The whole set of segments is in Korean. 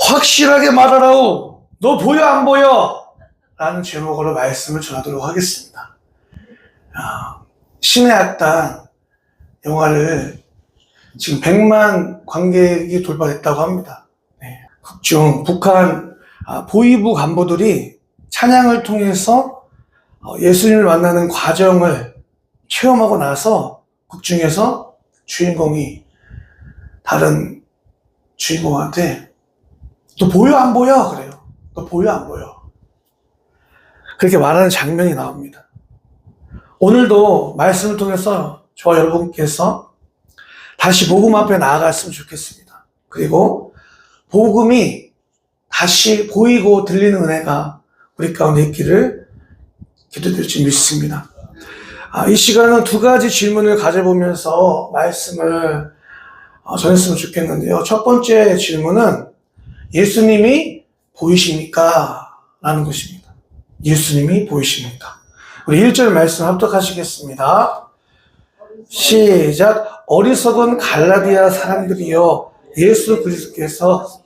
확실하게 말하라오. 너 보여 안 보여? 라는 제목으로 말씀을 전하도록 하겠습니다. 신의 악당 영화를 지금 100만 관객이 돌파했다고 합니다. 극중 북한 보위부 간부들이 찬양을 통해서 예수님을 만나는 과정을 체험하고 나서 극중에서 주인공이 다른 주인공한테 너 보여 안 보여? 그래요. 너 보여 안 보여? 그렇게 말하는 장면이 나옵니다. 오늘도 말씀을 통해서 저와 여러분께서 다시 복음 앞에 나아갔으면 좋겠습니다. 그리고 복음이 다시 보이고 들리는 은혜가 우리 가운데 있기를 기도드릴지 믿습니다. 이 시간은 두 가지 질문을 가져보면서 말씀을 전했으면 좋겠는데요. 첫 번째 질문은 예수님이 보이십니까? 라는 것입니다. 예수님이 보이십니까? 우리 1절 말씀 합독하시겠습니다. 시작. 어리석은 갈라디아 사람들이여 예수 그리스도께서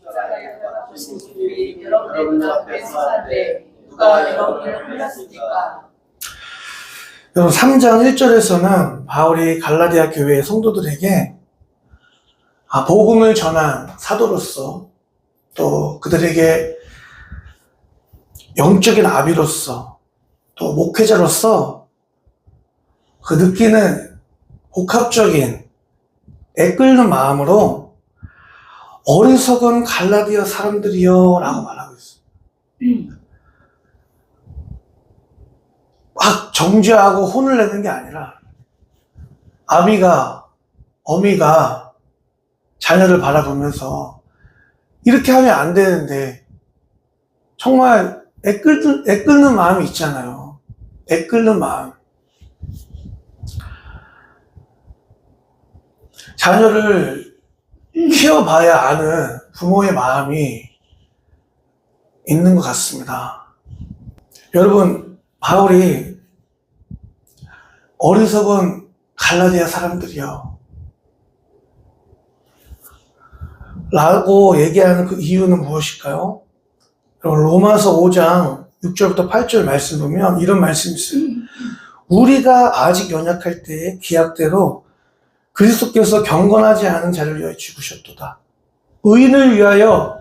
여러분 앞에서 하되 누가 여러분을 흘렸습니까? 여러분 3장 1절에서는 바울이 갈라디아 교회의 성도들에게 복음을 전한 사도로서 또 그들에게 영적인 아비로서 또 목회자로서 그 느끼는 복합적인 애끓는 마음으로 어리석은 갈라디아 사람들이여 라고 말하고 있어요. 막 정죄하고 혼을 내는 게 아니라 아비가 어미가 자녀를 바라보면서 이렇게 하면 안 되는데 정말 애끓는 마음이 있잖아요. 애끓는 마음. 자녀를 키워봐야 아는 부모의 마음이 있는 것 같습니다. 여러분, 바울이 어리석은 갈라디아 사람들이요 라고 얘기하는 그 이유는 무엇일까요? 로마서 5장 6절부터 8절 말씀 보면 이런 말씀이 있어요. 우리가 아직 연약할 때의 기약대로 그리스도께서 경건하지 않은 자를 위하여 죽으셨도다. 의인을 위하여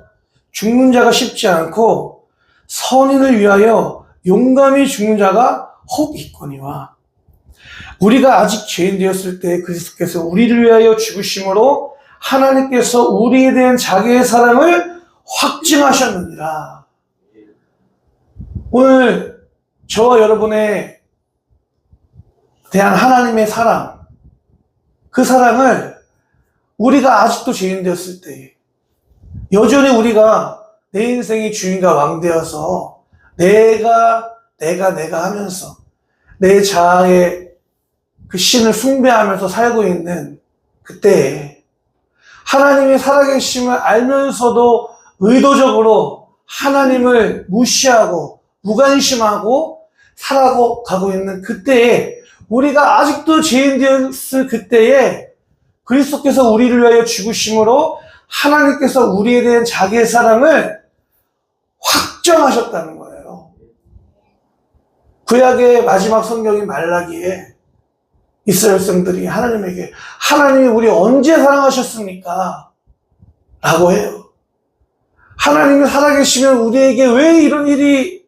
죽는 자가 쉽지 않고 선인을 위하여 용감히 죽는 자가 혹 있거니와 우리가 아직 죄인 되었을 때 그리스도께서 우리를 위하여 죽으심으로 하나님께서 우리에 대한 자기의 사랑을 확증하셨느니라. 오늘 저와 여러분에 대한 하나님의 사랑, 그 사랑을 우리가 아직도 죄인 되었을 때 여전히 우리가 내 인생의 주인과 왕 되어서 내가 하면서 내 자아의 그 신을 숭배하면서 살고 있는 그때에 하나님의 살아계심을 알면서도 의도적으로 하나님을 무시하고 무관심하고 살아가고 있는 그때에 우리가 아직도 죄인 되었을 그때에 그리스도께서 우리를 위하여 죽으심으로 하나님께서 우리에 대한 자기의 사랑을 확정하셨다는 거예요. 구약의 마지막 성경인 말라기에 이스라엘 백성들이 하나님에게 하나님이 우리 언제 사랑하셨습니까? 라고 해요. 하나님이 살아계시면 우리에게 왜 이런 일이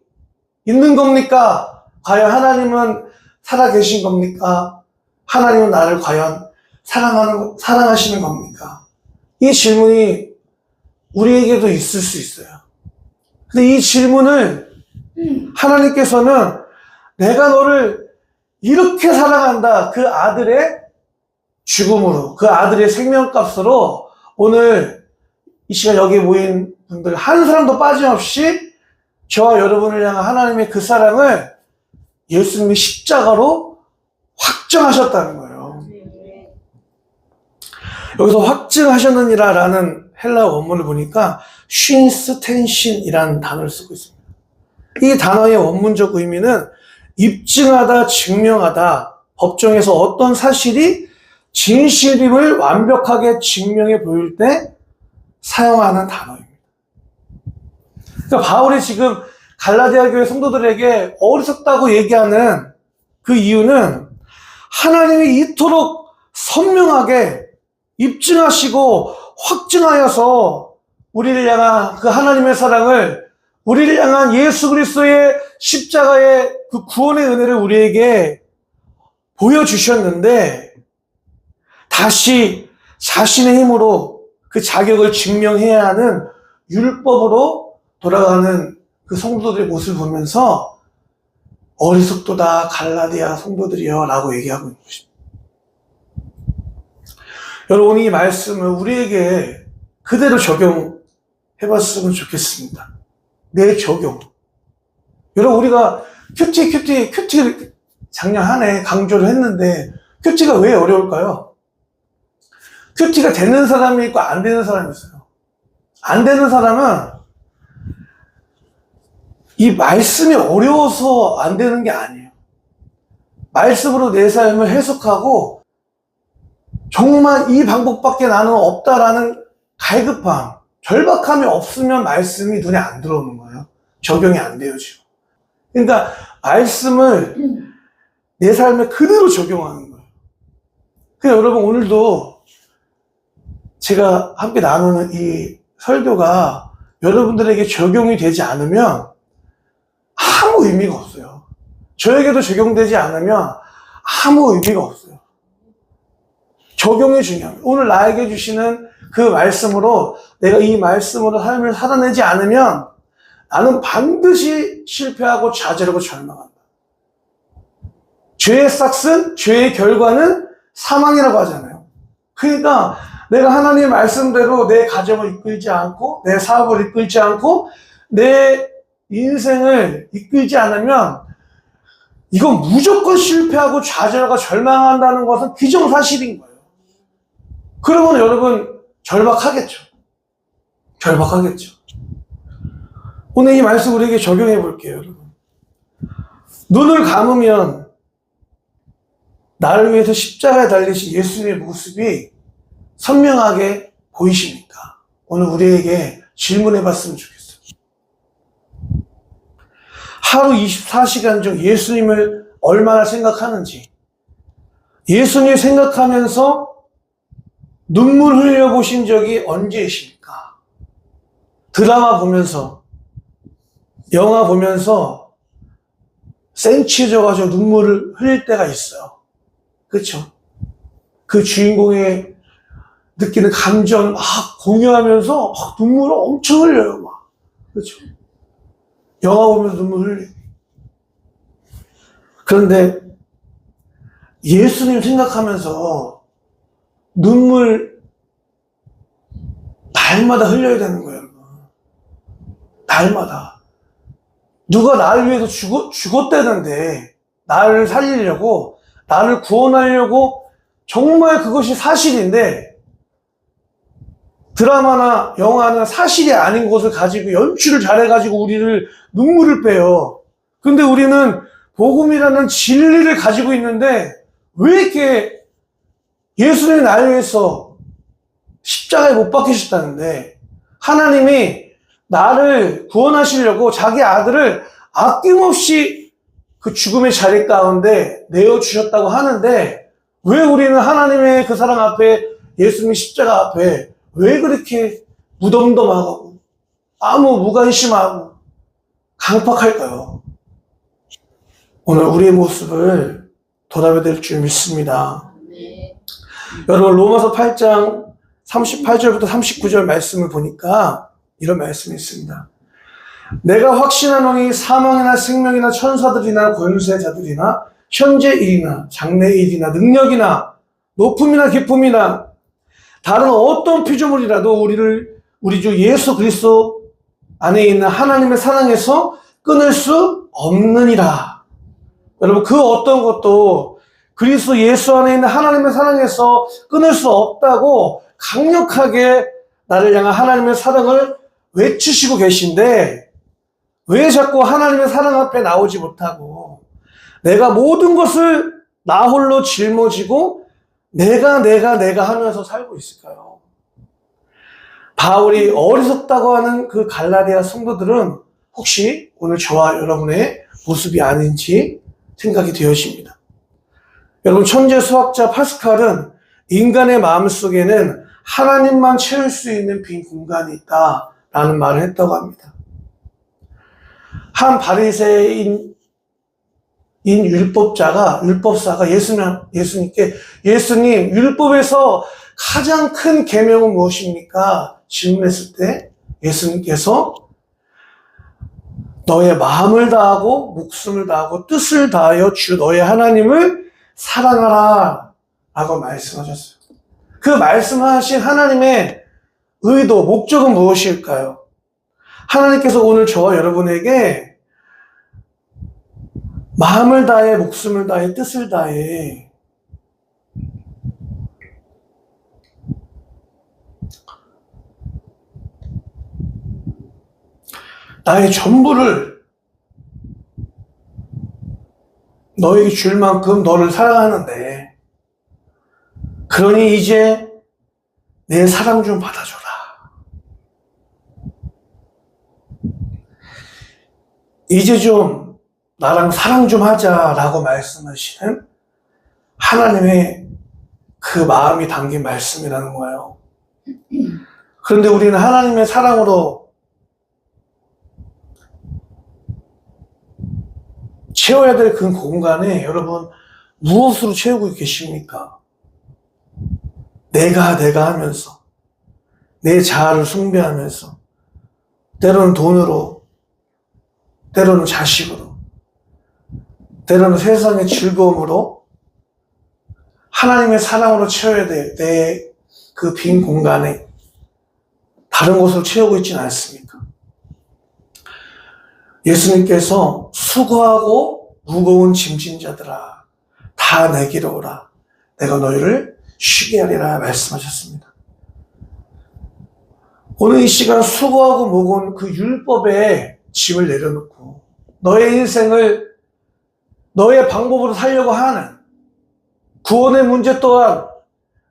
있는 겁니까? 과연 하나님은 살아계신 겁니까? 하나님은 나를 과연 사랑하시는 겁니까? 이 질문이 우리에게도 있을 수 있어요. 근데 이 질문을 하나님께서는 내가 너를 이렇게 사랑한다. 그 아들의 죽음으로, 그 아들의 생명값으로 오늘 이 시간 여기 모인 분들 한 사람도 빠짐없이 저와 여러분을 향한 하나님의 그 사랑을 예수님이 십자가로 확정하셨다는 거예요. 여기서 확증하셨느니라 라는 헬라 원문을 보니까 쉰스텐신이라는 단어를 쓰고 있습니다. 이 단어의 원문적 의미는 입증하다, 증명하다, 법정에서 어떤 사실이 진실임을 완벽하게 증명해 보일 때 사용하는 단어입니다. 그러니까 바울이 지금 갈라디아 교회 성도들에게 어리석다고 얘기하는 그 이유는 하나님이 이토록 선명하게 입증하시고 확증하여서 우리를 향한 그 하나님의 사랑을, 우리를 향한 예수 그리스도의 십자가의 그 구원의 은혜를 우리에게 보여주셨는데 다시 자신의 힘으로 그 자격을 증명해야 하는 율법으로 돌아가는 그 성도들의 모습을 보면서 어리석도다 갈라디아 성도들이여 라고 얘기하고 있는 것입니다. 여러분, 이 말씀을 우리에게 그대로 적용해봤으면 좋겠습니다. 내 적용. 여러분, 우리가 큐티 작년 한 해 강조를 했는데 큐티가 왜 어려울까요? 큐티가 되는 사람이 있고 안 되는 사람이 있어요. 안 되는 사람은 이 말씀이 어려워서 안 되는 게 아니에요. 말씀으로 내 삶을 해석하고 정말 이 방법밖에 나는 없다라는 갈급함, 절박함이 없으면 말씀이 눈에 안 들어오는 거예요. 적용이 안 돼요, 지금. 그러니까 말씀을 내 삶에 그대로 적용하는 거예요. 그냥 여러분, 오늘도 제가 함께 나누는 이 설교가 여러분들에게 적용이 되지 않으면 아무 의미가 없어요. 저에게도 적용되지 않으면 아무 의미가 없어요. 적용이 중요합니다. 오늘 나에게 주시는 그 말씀으로 내가 이 말씀으로 삶을 살아내지 않으면 나는 반드시 실패하고 좌절하고 절망한다. 죄의 싹은, 죄의 결과는 사망이라고 하잖아요. 그러니까 내가 하나님의 말씀대로 내 가정을 이끌지 않고 내 사업을 이끌지 않고 내 인생을 이끌지 않으면 이건 무조건 실패하고 좌절하고 절망한다는 것은 기정사실인 거예요. 그러면 여러분 절박하겠죠. 절박하겠죠. 오늘 이 말씀 우리에게 적용해 볼게요, 여러분. 눈을 감으면 나를 위해서 십자가에 달리신 예수님의 모습이 선명하게 보이십니까? 오늘 우리에게 질문해 봤으면 좋겠어요. 하루 24시간 중 예수님을 얼마나 생각하는지, 예수님 생각하면서 눈물 흘려보신 적이 언제이십니까? 드라마 보면서, 영화 보면서 센치해져가지고 눈물을 흘릴 때가 있어요. 그렇죠? 그 주인공의 느끼는 감정을 막 공유하면서 막 눈물을 엄청 흘려요, 막. 그렇죠? 영화 보면서 눈물 흘려요. 그런데 예수님 생각하면서 눈물 날마다 흘려야 되는 거예요, 여러분. 날마다. 누가 나를 위해서 죽었다는데 나를 살리려고, 나를 구원하려고, 정말 그것이 사실인데 드라마나 영화는 사실이 아닌 것을 가지고 연출을 잘해가지고 우리를 눈물을 빼요. 근데 우리는 복음이라는 진리를 가지고 있는데 왜 이렇게 예수님이 나를 위해서 십자가에 못 박히셨다는데 하나님이 나를 구원하시려고 자기 아들을 아낌없이 그 죽음의 자리 가운데 내어주셨다고 하는데 왜 우리는 하나님의 그 사랑 앞에, 예수님의 십자가 앞에 왜 그렇게 무덤덤하고 아무 무관심하고 강팍할까요? 오늘 우리의 모습을 돌아봐야 될 줄 믿습니다. 네. 여러분, 로마서 8장 38절부터 39절 말씀을 보니까 이런 말씀이 있습니다. 내가 확신하노니 사망이나 생명이나 천사들이나 권세자들이나 현재 일이나 장래 일이나 능력이나 높음이나 기쁨이나 다른 어떤 피조물이라도 우리 주 예수 그리스도 안에 있는 하나님의 사랑에서 끊을 수 없느니라. 여러분, 그 어떤 것도 그리스도 예수 안에 있는 하나님의 사랑에서 끊을 수 없다고 강력하게 나를 향한 하나님의 사랑을 외치시고 계신데 왜 자꾸 하나님의 사랑 앞에 나오지 못하고 내가 모든 것을 나 홀로 짊어지고 내가 하면서 살고 있을까요? 바울이 어리석다고 하는 그 갈라디아 성도들은 혹시 오늘 저와 여러분의 모습이 아닌지 생각이 되어집니다. 여러분, 천재 수학자 파스칼은 인간의 마음속에는 하나님만 채울 수 있는 빈 공간이 있다라는 말을 했다고 합니다. 한 바리새인 율법사가 예수님께 예수님, 율법에서 가장 큰 계명은 무엇입니까? 질문했을 때 예수님께서 너의 마음을 다하고 목숨을 다하고 뜻을 다하여 주 너의 하나님을 사랑하라 라고 말씀하셨어요. 그 말씀하신 하나님의 의도, 목적은 무엇일까요? 하나님께서 오늘 저와 여러분에게 마음을 다해, 목숨을 다해, 뜻을 다해 나의 전부를 너에게 줄 만큼 너를 사랑하는데, 그러니 이제 내 사랑 좀 받아줘라. 이제 좀 나랑 사랑 좀 하자라고 말씀하시는 하나님의 그 마음이 담긴 말씀이라는 거예요. 그런데 우리는 하나님의 사랑으로 채워야 될 그 공간에 여러분 무엇으로 채우고 계십니까? 내가 하면서, 내 자아를 숭배하면서, 때로는 돈으로, 때로는 자식으로, 때로는 세상의 즐거움으로, 하나님의 사랑으로 채워야 될 내 그 빈 공간에 다른 곳으로 채우고 있지는 않습니까? 예수님께서 수고하고 무거운 짐진 자들아 다 내게로 오라, 내가 너희를 쉬게 하리라 말씀하셨습니다. 오늘 이 시간 수고하고 무거운 그 율법의 짐을 내려놓고 너의 인생을 너의 방법으로 살려고 하는 구원의 문제 또한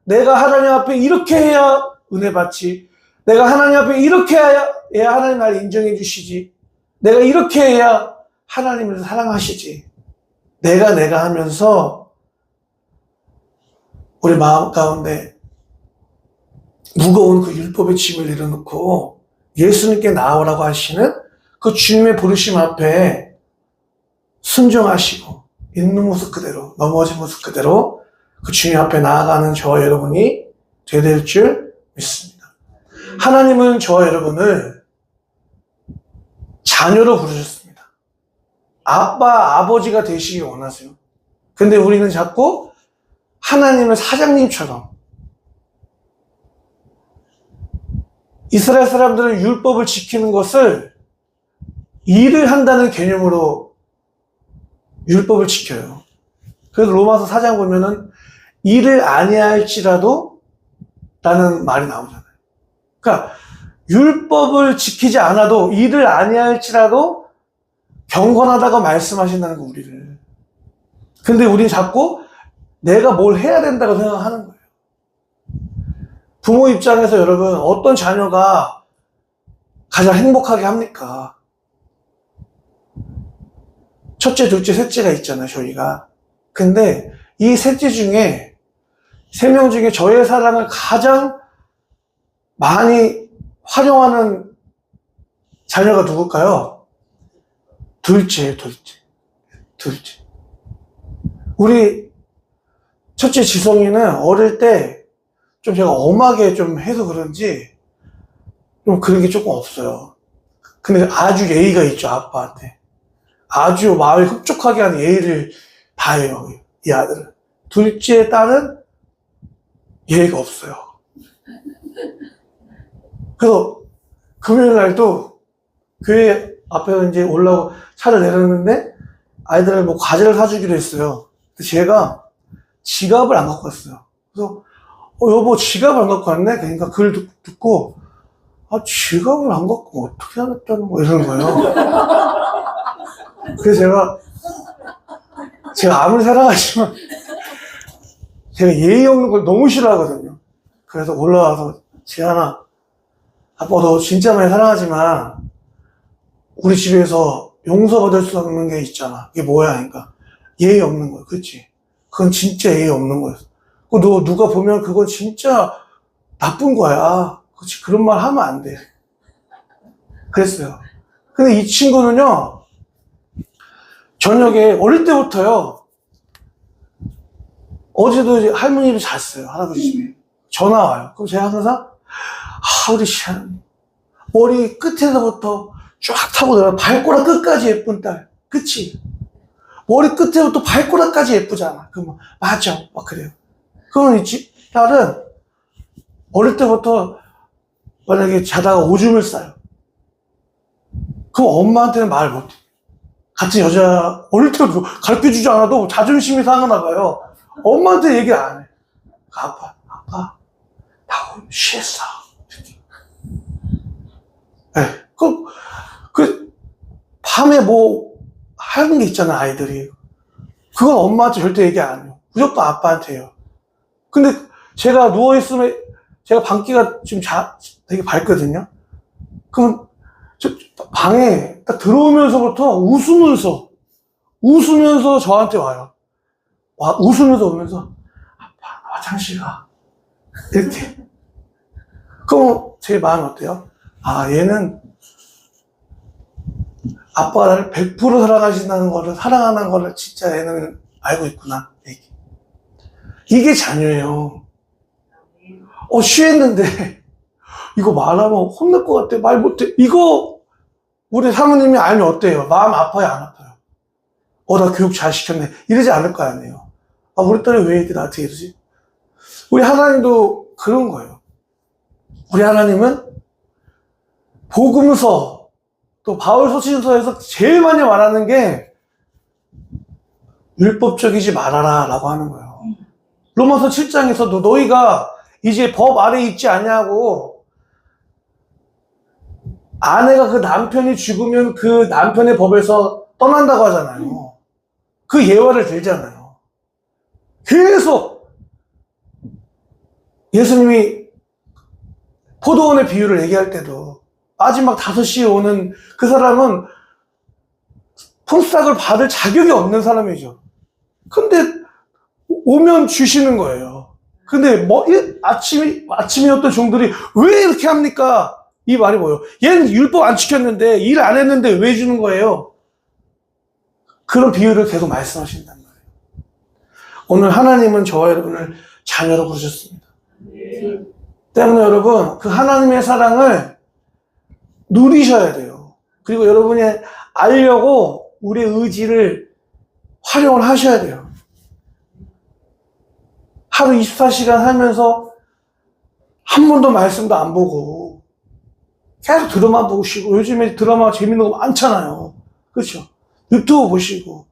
내가 하나님 앞에 이렇게 해야 은혜 받지, 내가 하나님 앞에 이렇게 해야 하나님 나를 인정해 주시지, 내가 이렇게 해야 하나님을 사랑하시지, 내가 하면서 우리 마음 가운데 무거운 그 율법의 짐을 내려놓고 예수님께 나오라고 하시는 그 주님의 부르심 앞에 순종하시고 있는 모습 그대로, 넘어진 모습 그대로 그 주님 앞에 나아가는 저와 여러분이 되어야 될 줄 믿습니다. 하나님은 저와 여러분을 자녀로 부르셨습니다. 아빠, 아버지가 되시기 원하세요. 근데 우리는 자꾸 하나님을 사장님처럼, 이스라엘 사람들은 율법을 지키는 것을 일을 한다는 개념으로 율법을 지켜요. 그래서 로마서 4장 보면은 일을 아니할지라도 라는 말이 나오잖아요. 그러니까 율법을 지키지 않아도 일을 아니할지라도 경건하다고 말씀하신다는 거, 우리를. 근데 우리는 자꾸 내가 뭘 해야 된다고 생각하는 거예요. 부모 입장에서 여러분, 어떤 자녀가 가장 행복하게 합니까? 첫째, 둘째, 셋째가 있잖아요, 저희가. 근데 이 셋째 중에, 3명 중에 저의 사랑을 가장 많이 활용하는 자녀가 누굴까요? 둘째. 우리 첫째 지성이는 어릴 때 좀 제가 엄하게 좀 해서 그런지 좀 그런 게 조금 없어요. 근데 아주 예의가 있죠, 아빠한테. 아주 마음이 흡족하게 하는 예의를 다해요, 이 아들은. 둘째 딸은 예의가 없어요. 그래서 금요일 날도 교회 앞에 이제 올라오고 차를 내렸는데 아이들을 뭐 과자를 사주기로 했어요. 제가 지갑을 안 갖고 왔어요. 그래서 여보 지갑을 안 갖고 왔네? 그러니까 그걸 듣고 지갑을 안 갖고 어떻게 하겠다는 거야, 이러는 거예요. 그래서 제가 아무리 사랑하지만 제가 예의 없는 걸 너무 싫어하거든요. 그래서 올라와서 지안아, 아빠 너 진짜 많이 사랑하지만 우리 집에서 용서받을 수 없는 게 있잖아. 그게 뭐야? 그러니까 예의 없는 거야. 그렇지? 그건 진짜 예의 없는 거야. 너 누가 보면 그건 진짜 나쁜 거야. 그렇지? 그런 말 하면 안 돼. 그랬어요. 근데 이 친구는요, 저녁에 어릴 때부터요, 어제도 이제 할머니 집에 잤어요. 할아버지 집에. 전화 와요. 그럼 제가 항상, 우리 시안 머리 끝에서부터 쫙 타고 내려 발꼬락 끝까지 예쁜 딸. 그치? 머리 끝에부터 발꼬락까지 예쁘잖아. 그러면, 맞아. 막 그래요. 그러면 이 딸은 어릴 때부터 만약에 자다가 오줌을 싸요. 그럼 엄마한테는 말 못해. 같은 여자, 어릴 때부터 가르쳐 주지 않아도 자존심이 상하나 봐요. 엄마한테 얘기 안 해. 아빠, 나 오늘 쉬었어. 네. 밤에 뭐, 하는 게 있잖아, 아이들이. 그건 엄마한테 절대 얘기 안 해요. 무조건 아빠한테 해요. 근데 제가 누워있으면, 제가 방귀가 지금 되게 밝거든요? 그럼, 방에 딱 들어오면서부터 웃으면서 저한테 와요. 웃으면서 오면서, 아빠, 화장실 가. 이렇게. 그럼 제 마음이 어때요? 얘는 아빠가 나를 100% 사랑하는 거를 진짜 얘는 알고 있구나. 이게 자녀예요. 쉬했는데, 이거 말하면 혼날 것 같아. 말 못해. 이거, 우리 사모님이 알면 어때요? 마음 아파요, 안 아파요? 나 교육 잘 시켰네. 이러지 않을 거 아니에요. 우리 딸이 왜 이렇게 나한테 이러지? 우리 하나님도 그런 거예요. 우리 하나님은 복음서, 또 바울서신서에서 제일 많이 말하는 게 율법적이지 말아라 라고 하는 거예요. 로마서 7장에서도 너희가 이제 법 아래 있지 않냐고, 아내가 그 남편이 죽으면 그 남편의 법에서 떠난다고 하잖아요. 그 예화를 들잖아요. 계속 예수님이 포도원의 비유를 얘기할 때도 마지막 5시에 오는 그 사람은 품삯을 받을 자격이 없는 사람이죠. 근데 오면 주시는 거예요. 근데 아침이었던 종들이 왜 이렇게 합니까? 이 말이 뭐예요? 얘는 율법 안 지켰는데, 일 안 했는데 왜 주는 거예요? 그런 비유를 계속 말씀하신단 말이에요. 오늘 하나님은 저와 여러분을 자녀로 부르셨습니다. 때문에 여러분, 그 하나님의 사랑을 누리셔야 돼요. 그리고 여러분이 알려고 우리의 의지를 활용을 하셔야 돼요. 하루 24시간 살면서 한 번도 말씀도 안 보고 계속 드라마 보시고, 요즘에 드라마 재밌는 거 많잖아요. 그렇죠? 유튜브 보시고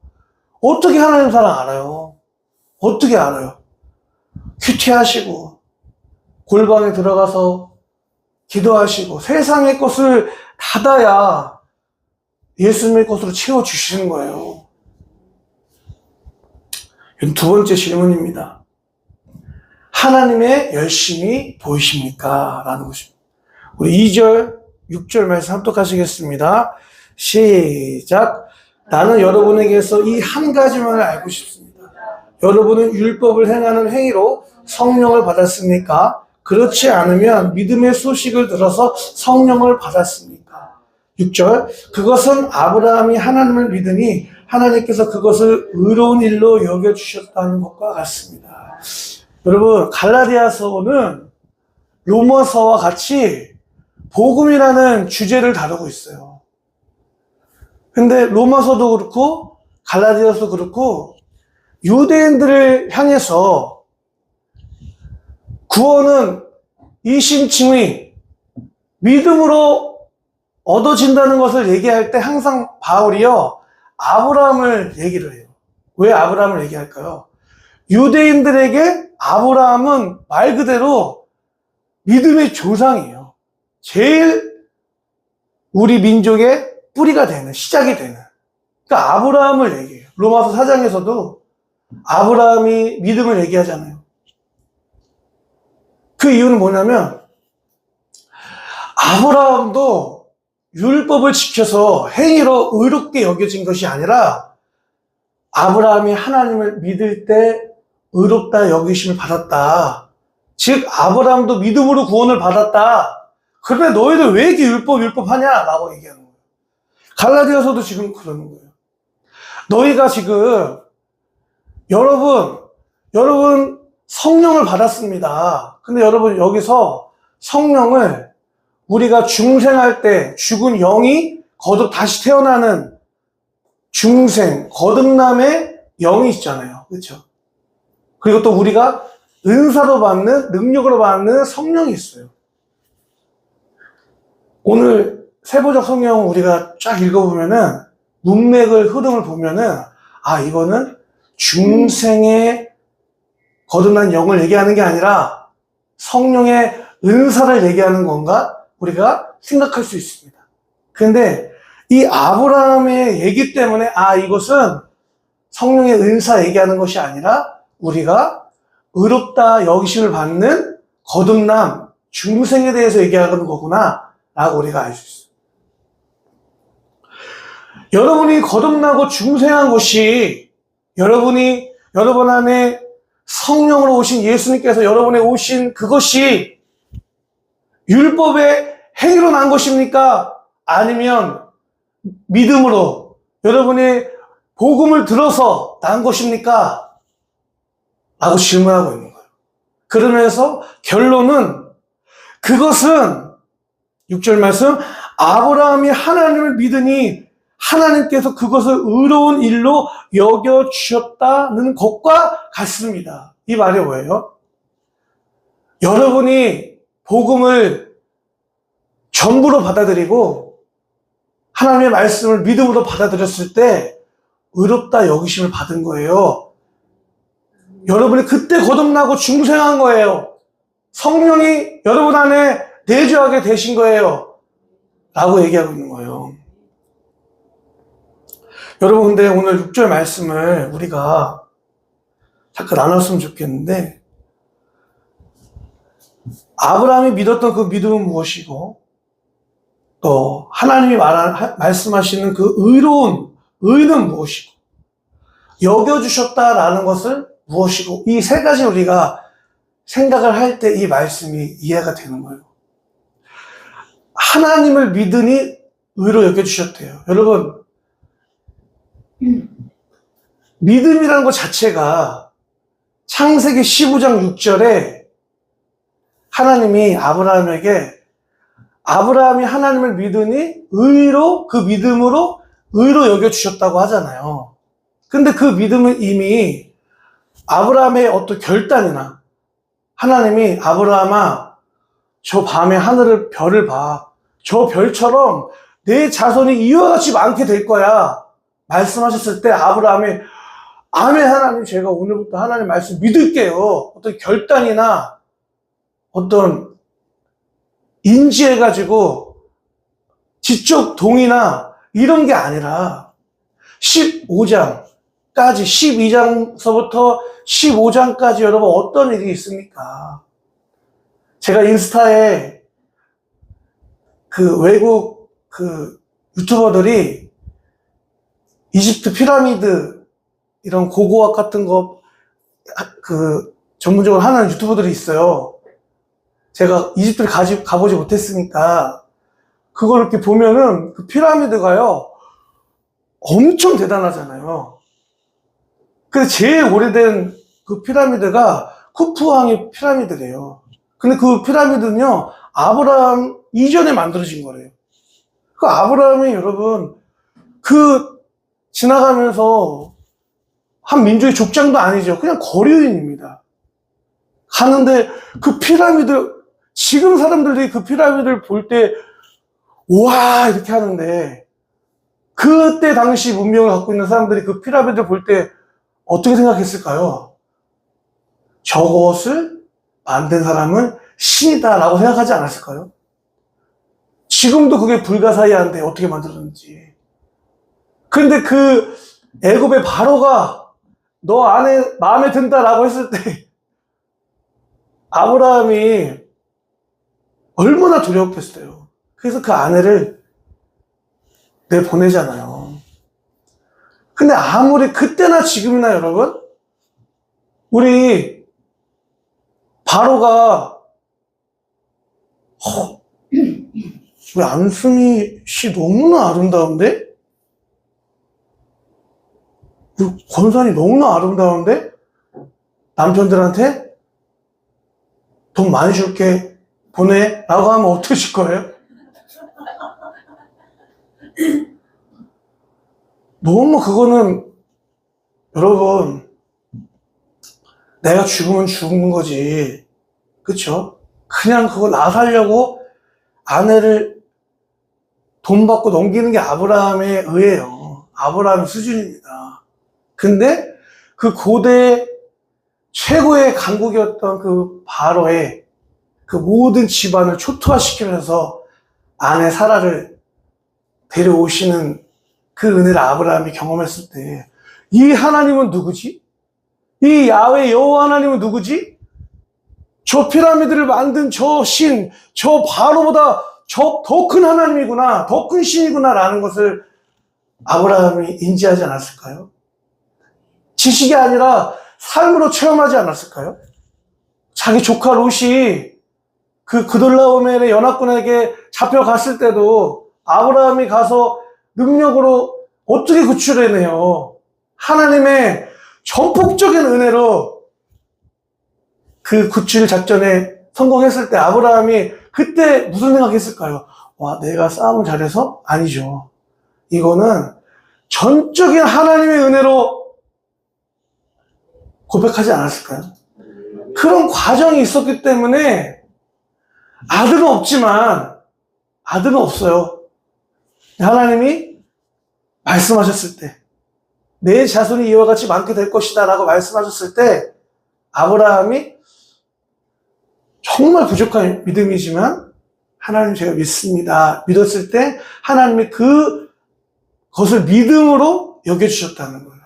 어떻게 하나님 사랑 알아요? 어떻게 알아요? 큐티하시고 골방에 들어가서 기도하시고 세상의 것을 닫아야 예수님의 것으로 채워주시는 거예요. 두 번째 질문입니다. 하나님의 열심이 보이십니까? 라는 것입니다. 우리 2절, 6절 말씀 합독하시겠습니다. 시작. 나는 여러분에게서 이 한 가지만을 알고 싶습니다. 여러분은 율법을 행하는 행위로 성령을 받았습니까? 그렇지 않으면 믿음의 소식을 들어서 성령을 받았습니까? 6절. 그것은 아브라함이 하나님을 믿으니 하나님께서 그것을 의로운 일로 여겨주셨다는 것과 같습니다. 여러분, 갈라디아서는 로마서와 같이 복음이라는 주제를 다루고 있어요. 근데 로마서도 그렇고 갈라디아서도 그렇고 유대인들을 향해서 구원은 이심칭의 믿음으로 얻어진다는 것을 얘기할 때 항상 바울이요 아브라함을 얘기를 해요. 왜 아브라함을 얘기할까요? 유대인들에게 아브라함은 말 그대로 믿음의 조상이에요. 제일 우리 민족의 뿌리가 되는, 시작이 되는. 그러니까 아브라함을 얘기해요. 로마서 4장에서도 아브라함이 믿음을 얘기하잖아요. 그 이유는 뭐냐면 아브라함도 율법을 지켜서 행위로 의롭게 여겨진 것이 아니라 아브라함이 하나님을 믿을 때 의롭다 여기심을 받았다. 즉 아브라함도 믿음으로 구원을 받았다. 그런데 너희들 왜 이렇게 율법 하냐라고 얘기하는 거예요. 갈라디아서도 지금 그러는 거예요. 너희가 지금 여러분 성령을 받았습니다. 근데 여러분 여기서 성령을 우리가 중생할 때 죽은 영이 거듭 다시 태어나는 중생, 거듭남의 영이 있잖아요. 그렇죠? 그리고 또 우리가 은사로 받는, 능력으로 받는 성령이 있어요. 오늘 세부적 성경 우리가 쫙 읽어보면은 문맥을, 흐름을 보면은 이거는 중생의 거듭난 영을 얘기하는 게 아니라 성령의 은사를 얘기하는 건가? 우리가 생각할 수 있습니다. 그런데 이 아브라함의 얘기 때문에 이것은 성령의 은사 얘기하는 것이 아니라 우리가 의롭다 여기심을 받는 거듭남, 중생에 대해서 얘기하는 거구나 라고 우리가 알 수 있어요. 여러분이 거듭나고 중생한 것이 여러분 안에 성령으로 오신 예수님께서 여러분에 오신 그것이 율법의 행위로 난 것입니까? 아니면 믿음으로 여러분의 복음을 들어서 난 것입니까? 라고 질문하고 있는 거예요. 그러면서 결론은 그것은 6절 말씀 아브라함이 하나님을 믿으니 하나님께서 그것을 의로운 일로 여겨주셨다는 것과 같습니다. 이 말이 뭐예요? 여러분이 복음을 전부로 받아들이고 하나님의 말씀을 믿음으로 받아들였을 때 의롭다 여기심을 받은 거예요. 여러분이 그때 거듭나고 중생한 거예요. 성령이 여러분 안에 내주하게 되신 거예요. 라고 얘기하고 있는 거예요. 여러분 근데 오늘 6절 말씀을 우리가 잠깐 나눴으면 좋겠는데 아브라함이 믿었던 그 믿음은 무엇이고 또 하나님이 말씀하시는 그 의는 무엇이고 여겨주셨다라는 것을 무엇이고 이 세 가지 우리가 생각을 할 때 이 말씀이 이해가 되는 거예요. 하나님을 믿으니 의로 여겨주셨대요. 여러분 믿음이라는 것 자체가 창세기 15장 6절에 하나님이 아브라함이 하나님을 믿으니 의로 그 믿음으로 의로 여겨주셨다고 하잖아요. 근데 그 믿음은 이미 아브라함의 어떤 결단이나 하나님이 아브라함아 저 밤에 하늘을 별을 봐. 저 별처럼 내 자손이 이와 같이 많게 될 거야. 말씀하셨을 때 아브라함이 아멘 하나님 제가 오늘부터 하나님 말씀 믿을게요. 어떤 결단이나 어떤 인지해가지고 지적 동의나 이런 게 아니라 15장까지 12장서부터 15장까지 여러분 어떤 일이 있습니까? 제가 인스타에 그 외국 그 유튜버들이 이집트 피라미드 이런 고고학 같은 거 그 전문적으로 하는 유튜버들이 있어요. 제가 이집트를 가보지 못했으니까 그걸 이렇게 보면은 그 피라미드가요 엄청 대단하잖아요. 근데 제일 오래된 그 피라미드가 쿠푸왕의 피라미드래요. 근데 그 피라미드는요 아브라함 이전에 만들어진 거래요. 그 아브라함이 여러분 그 지나가면서 한 민족의 족장도 아니죠. 그냥 거류인입니다. 가는데 그 피라미드 지금 사람들이 그 피라미드를 볼 때 와 이렇게 하는데 그때 당시 문명을 갖고 있는 사람들이 그 피라미드를 볼 때 어떻게 생각했을까요? 저것을 만든 사람은 신이다 라고 생각하지 않았을까요? 지금도 그게 불가사의한데 어떻게 만들었는지. 그런데 그 애굽의 바로가 너 안에 마음에 든다 라고 했을 때 아브라함이 얼마나 두려웠겠어요. 그래서 그 아내를 내보내잖아요. 근데 아무리 그때나 지금이나 여러분, 우리 바로가 우리 안승희 씨 너무나 아름다운데? 우리 권선이 너무나 아름다운데? 남편들한테 돈 많이 줄게 보내 라고 하면 어떠실 거예요? 너무 그거는 여러분 내가 죽으면 죽는 거지, 그쵸? 그냥 그거 나 살려고 아내를 돈 받고 넘기는 게 아브라함의 의예요. 아브라함의 수준입니다. 근데 그 고대 최고의 강국이었던 그 바로의 그 모든 집안을 초토화시키면서 아내 사라를 데려오시는 그 은혜를 아브라함이 경험했을 때, 이 하나님은 누구지? 이 야훼 여호와 하나님은 누구지? 저 피라미드를 만든 저 신, 저 바로보다 더 큰 하나님이구나, 더 큰 신이구나 라는 것을 아브라함이 인지하지 않았을까요? 지식이 아니라 삶으로 체험하지 않았을까요? 자기 조카 롯이 그 그돌라오멜의 연합군에게 잡혀갔을 때도 아브라함이 가서 능력으로 어떻게 구출해내요? 하나님의 전폭적인 은혜로 그 구출 작전에 성공했을 때 아브라함이 그때 무슨 생각했을까요? 와, 내가 싸움을 잘해서? 아니죠. 이거는 전적인 하나님의 은혜로 고백하지 않았을까요? 그런 과정이 있었기 때문에 아들은 없지만, 아들은 없어요. 하나님이 말씀하셨을 때, 내 자손이 이와 같이 많게 될 것이다 라고 말씀하셨을 때 아브라함이 정말 부족한 믿음이지만 하나님 제가 믿습니다 믿었을 때 하나님이 그것을 믿음으로 여겨주셨다는 거예요.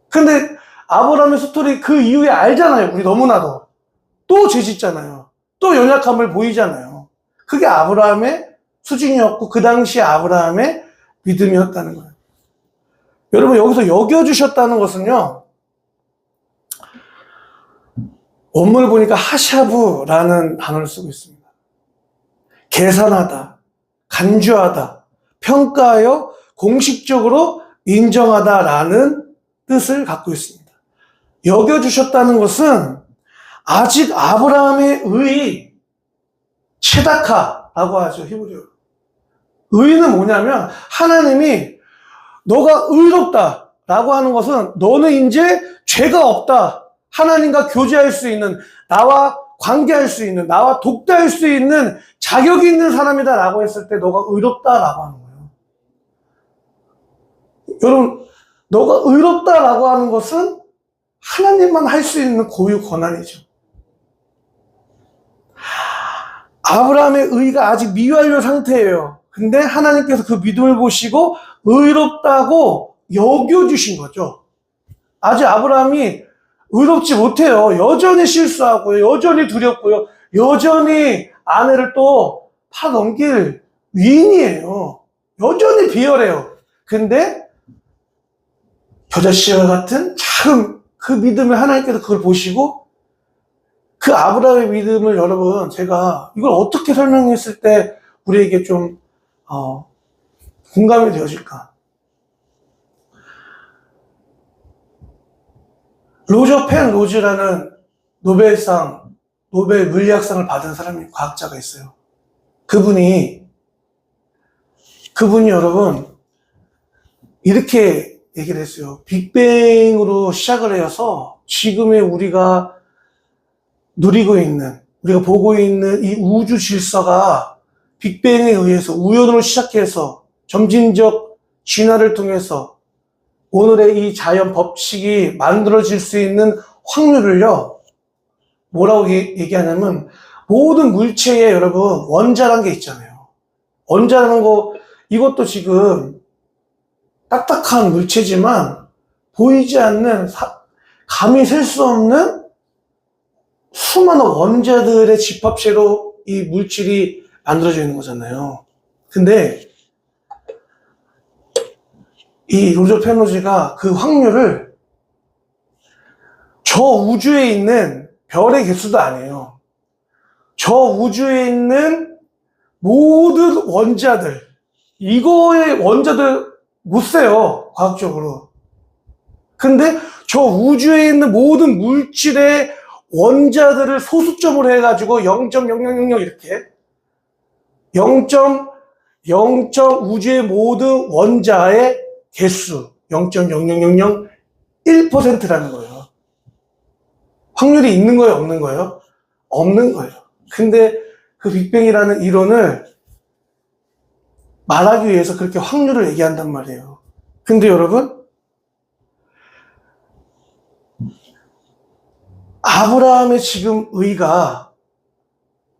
근데 아브라함의 스토리 그 이후에 알잖아요. 우리 너무나도 또 죄짓잖아요. 또 연약함을 보이잖아요. 그게 아브라함의 수준이었고 그 당시 아브라함의 믿음이었다는 거예요. 여러분, 여기서 여겨주셨다는 것은요, 원문을 보니까 하샤브라는 단어를 쓰고 있습니다. 계산하다, 간주하다, 평가하여 공식적으로 인정하다라는 뜻을 갖고 있습니다. 여겨주셨다는 것은 아직 아브라함의 의, 체다카라고 하죠, 히브리어로. 의는 뭐냐면 하나님이 너가 의롭다 라고 하는 것은 너는 이제 죄가 없다, 하나님과 교제할 수 있는, 나와 관계할 수 있는, 나와 독대할 수 있는 자격이 있는 사람이다 라고 했을 때 너가 의롭다 라고 하는 거예요. 여러분, 너가 의롭다 라고 하는 것은 하나님만 할 수 있는 고유 권한이죠. 아브라함의 의가 아직 미완료 상태예요. 근데 하나님께서 그 믿음을 보시고 의롭다고 여겨주신 거죠. 아직 아브라함이 의롭지 못해요. 여전히 실수하고요. 여전히 두렵고요. 여전히 아내를 또 파넘길 위인이에요. 여전히 비열해요. 근데 겨자씨와 같은 작은 그 믿음을 하나님께서 그걸 보시고, 그 아브라함의 믿음을 여러분, 제가 이걸 어떻게 설명했을 때 우리에게 좀 공감이 되어질까? 로저 펜 로즈라는 노벨 물리학상을 받은 사람이, 과학자가 있어요. 그분이 여러분 이렇게 얘기를 했어요. 빅뱅으로 시작을 해서 지금의 우리가 누리고 있는, 우리가 보고 있는 이 우주 질서가 빅뱅에 의해서 우연으로 시작해서 점진적 진화를 통해서 오늘의 이 자연 법칙이 만들어질 수 있는 확률을요, 뭐라고 얘기하냐면, 모든 물체에 여러분 원자라는 게 있잖아요. 원자라는 거, 이것도 지금 딱딱한 물체지만 보이지 않는, 감히 셀 수 없는 수많은 원자들의 집합체로 이 물질이 만들어져 있는 거잖아요. 근데 이 로저 페노지가 그 확률을 저 우주에 있는 별의 개수도 아니에요. 저 우주에 있는 모든 원자들, 이거의 원자들 못 세요, 과학적으로. 근데 저 우주에 있는 모든 물질의 원자들을 소수점으로 해가지고 0.0000 이렇게 0.0. 우주의 모든 원자의 개수 0.00001%라는 거예요. 확률이 있는 거예요, 없는 거예요? 없는 거예요. 근데 그 빅뱅이라는 이론을 말하기 위해서 그렇게 확률을 얘기한단 말이에요. 근데 여러분, 아브라함의 지금 의가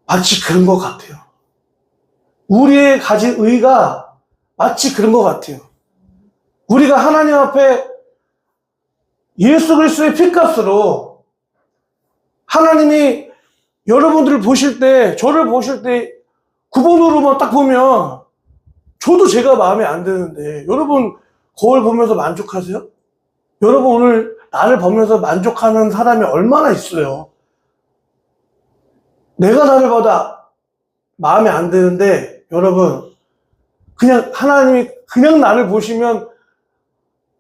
마치 그런 것 같아요. 우리의 가진 의가 마치 그런 것 같아요. 우리가 하나님 앞에 예수 그리스도의 피값으로 하나님이 여러분들을 보실 때, 저를 보실 때 9번으로만 딱 보면 저도 제가 마음에 안 드는데 여러분 거울 보면서 만족하세요? 여러분 오늘 나를 보면서 만족하는 사람이 얼마나 있어요? 내가 나를 봐도 마음에 안 드는데 여러분 그냥 하나님이 그냥 나를 보시면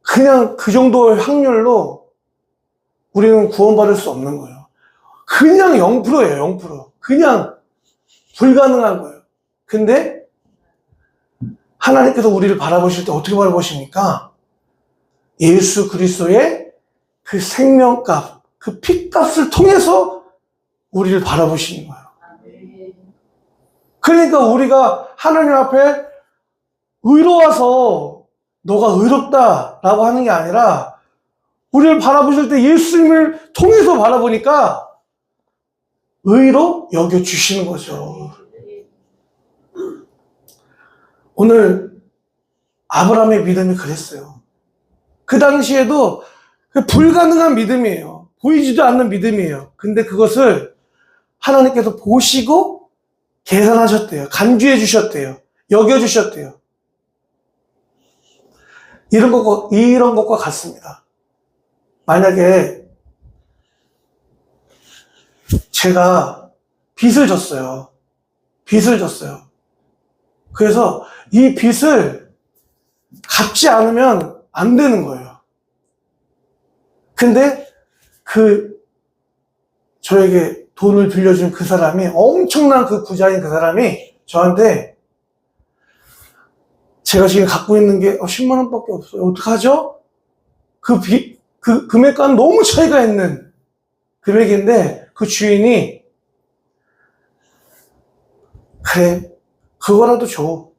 그냥 그 정도의 확률로 우리는 구원받을 수 없는 거예요. 그냥 0%예요, 0%. 그냥 불가능한 거예요. 근데 하나님께서 우리를 바라보실 때 어떻게 바라보십니까? 예수 그리스도의 그 생명값, 그 피값을 통해서 우리를 바라보시는 거예요. 그러니까 우리가 하나님 앞에 의로워서 너가 의롭다라고 하는 게 아니라 우리를 바라보실 때 예수님을 통해서 바라보니까 의로 여겨주시는 거죠. 오늘 아브라함의 믿음이 그랬어요. 그 당시에도 불가능한 믿음이에요. 보이지도 않는 믿음이에요. 근데 그것을 하나님께서 보시고 계산하셨대요. 간주해 주셨대요. 여겨주셨대요. 이런 것과 같습니다. 만약에 제가 빚을 졌어요. 그래서 이 빚을 갚지 않으면 안 되는 거예요. 근데 저에게 돈을 빌려준 그 사람이, 엄청난 그 부자인 그 사람이 저한테 제가 지금 갖고 있는 게 10만 원밖에 없어요. 어떡하죠? 그 금액과는 너무 차이가 있는 금액인데 그 주인이 그래, 그거라도 줘.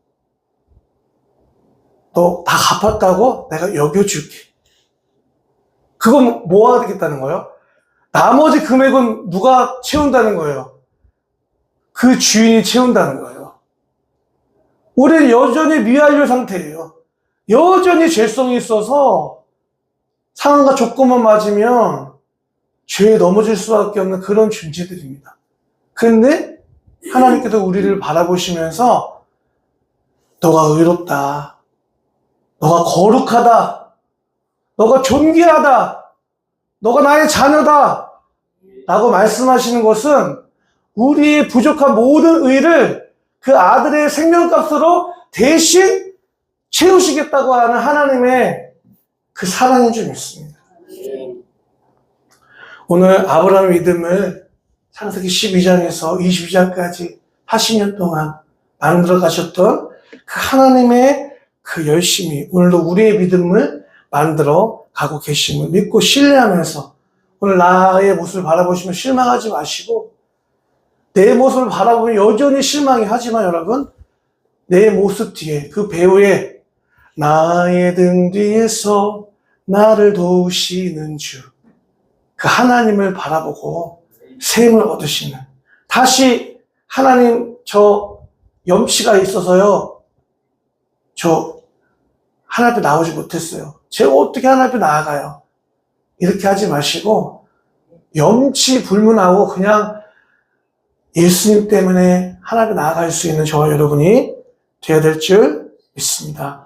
너 다 갚았다고 내가 여겨줄게. 그건 뭐 하겠다는 거예요? 나머지 금액은 누가 채운다는 거예요? 그 주인이 채운다는 거예요. 우리는 여전히 미완료 상태예요. 여전히 죄성이 있어서 상황과 조건만 맞으면 죄에 넘어질 수밖에 없는 그런 존재들입니다. 그런데 하나님께서 우리를 바라보시면서 너가 의롭다, 너가 거룩하다, 너가 존귀하다, 너가 나의 자녀다 라고 말씀하시는 것은 우리의 부족한 모든 의를 그 아들의 생명값으로 대신 채우시겠다고 하는 하나님의 그 사랑인 줄 믿습니다. 오늘 아브라함의 믿음을 창세기 12장에서 22장까지 40년 동안 만들어 가셨던 그 하나님의 그 열심이 오늘도 우리의 믿음을 만들어 가고 계심을 믿고 신뢰하면서 오늘 나의 모습을 바라보시면 실망하지 마시고, 내 모습을 바라보면 여전히 실망이 하지만 여러분, 내 모습 뒤에 그 배우의 나의 등 뒤에서 나를 도우시는 주, 그 하나님을 바라보고 샘을 얻으시는, 다시 하나님 저 염치가 있어서요 저 하나님 앞에 나오지 못했어요, 제가 어떻게 하나님 앞에 나아가요, 이렇게 하지 마시고 염치 불문하고 그냥 예수님 때문에 하나님 나아갈 수 있는 저와 여러분이 되어야 될 줄 믿습니다.